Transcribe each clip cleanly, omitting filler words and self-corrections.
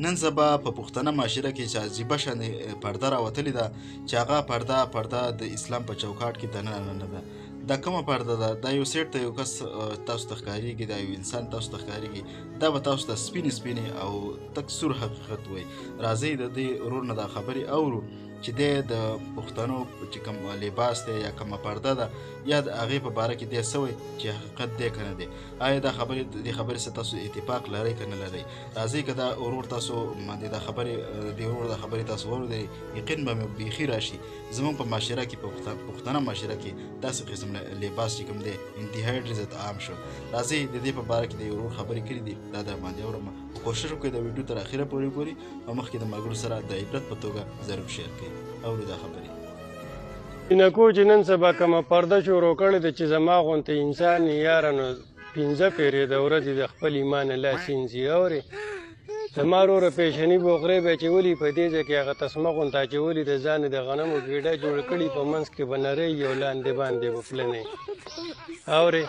نن سبا په پښتنه معاشره کې چې عجیبه شانې پرده راوتلې ده چې هغه پرده د اسلام په چوکاټ کې دننه نه ده. دا کومه پرده ده؟ دا یو سیټ ته یو کس تاسو ته ښکارېږي، دا یو انسان تاسو ته ښکارېږي، دا به تاسو ته سپینې او تک سور حقیقت وایي. راځئ د دې ورور نه دا خبرې اورو چې دی د پښتنو چې کوم لباس دی یا کومه پرده ده یا د هغې په باره کې دی څه وایي چې حقیقت دی که نه دی. آیا دا خبرې سره تاسو اتفاق لرئ که نه لرئ؟ راځئ که دا ورور تاسو د ورور دا خبرې تاسو واورئ، یقین به مې بیخي راشي. زموږ په معاشره کې، په پښتنه معاشره کې داسې قسم لباس چې کوم دی انتهایي ډېر زیات عام شو. راځئ د دې په باره کې د ورور خبرې کړي دي، دا در باندې اورم. کوشش وکړئ د ویډیو تر اخره پورې وګورئ او مخکې د ملګرو سره د عبرت په توګه ضرور شیر کړئ. اورئ دا خبرې. جینکو چې نن سبا کومه پرده شروع کړې ده چې زما غوندې انسان یاره نو 15 پېرې د ورځې د خپل ایمان الله سینځي. اورې زما وروره پیشني بوغرې به اچولي په دې ځای کې هغه تسمه غوندې اچولي د ځان د غنمو ګېډه جوړه کړي، په منځ کې به نرۍ یو لاندې باندې به پلنې. اورې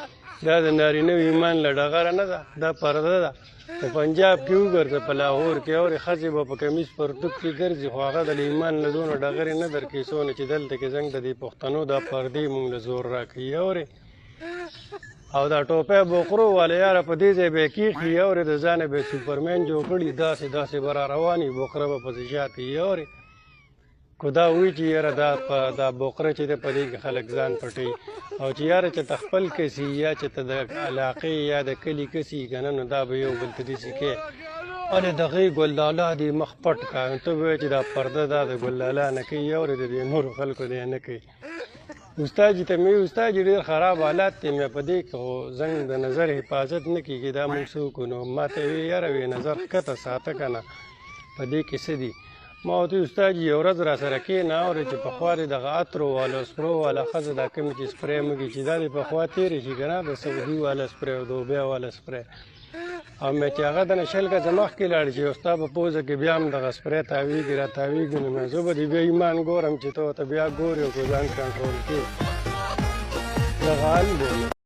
دا د نارینه ایمان له ډغره نه ده، دا پرده ده. په پنجاب کې وګرځه، په لاهور کې اورې ښځې به په کمیس پرتوګ کې ګرځي، خو هغه د ایمان له دونه ډغرې نه درکوي څونه چې دلته کې زنګ د دې پښتنو دا پردې مونږ له زور راکوي. اورې او دا ټوپۍ بوقرو والا یاره په دې ځای به یې کېښي، اورې د ځانه به یې سوپرمین جوړ کړي، داسې به را روان وي، بوقره به پسې شاته وي. اورې کو دا وایي چې یاره دا بوقره چې دی په دې کې خلک ځان پټوي، او چې یاره چې ته خپل کسي یا چې ته د علاقې یا د کلي کسي که نه نو دا به یو بل ته داسې کوې الې د هغې ګلداله دې مخ پټ کړه. ته به وایې چې دا پرده دا د ګلداله نه کوي، اورې د دې نورو خلکو دی نه کوي. استاد جي ته مې وویل استاد جي ډېر خراب حالات دی، مې په دې کې خو زنګ د نظر حفاظت نه کېږي، دا موږ څه وکړو؟ نو ما ته ویې یاره وی نظر ښکته ساته که نه، په دې کې څه دي؟ ما ورته ویل استاد جي یو ورځ را سره کښېنه، اورې چې پخوا دې دغه عطرو والا سپرو والا ښځه دا کومې چې سپری مږي چې دا دې پخوا تېرې شي که نه، د سعودي والا سپری او د اوبیا والا سپری، او مې چې هغه دنه 20 ګزه مخکې لاړ شي او ستا په پوزه کې بیا هم دغه سپری تاویږي را تاویږي، نو مې زه به دې بیا ایمان ګورم چې ته ورته بیا ګورې او که ځان کنټرول کړې. دغه حال دی.